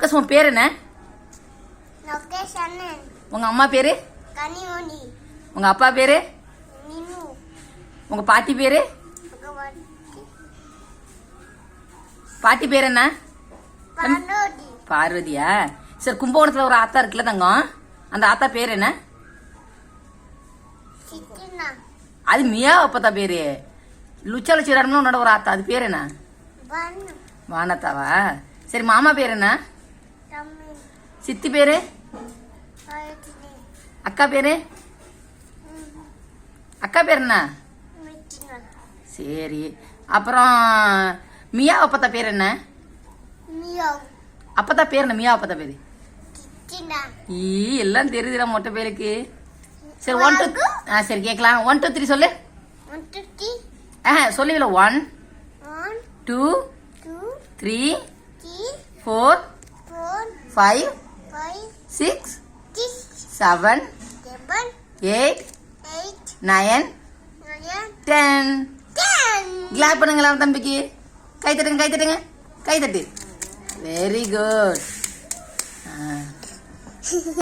Lotus உன் பேர் என்ன? உங்க அம்மா பேரு? உங்க அப்பா பேரு? உங்க பாட்டி பேரு? பாட்டி பேர் என்ன? பார்வதியா? சரி, கும்பகோணத்துல ஒரு ஆத்தா இருக்குல்ல தங்கம், அந்த ஆத்தா பேர் என்ன? அது மியா அப்பத்தா பேரு. லுச்சால சீராடம்னு உன்னோட ஒரு ஆத்தா, அது பேர் என்ன? வானத்தாவா? சரி, மாமா பேர் என்ன? சித்தி பேரு? அக்கா பேரு? அக்கா பேர் என்ன? சரி, அப்புறம் மியா அப்பத்தா பேர் என்ன? அப்பத்தா பேர் என்ன? மியா அப்பத்தா பேரு? எல்லாம் தெரியுதுடா மொட்டை பேருக்கு. சரி, 1 2 சரி கேட்கலாம். 1 2 3 சொல்லு. சொல்லுவில. 1 2 3 4 5 6 7 8 9 10. கிளாப் பண்ணுங்களா தம்பிக்கு? கை தட்டுங்க, கை தட்டுங்க, கை தட்டு. Very good.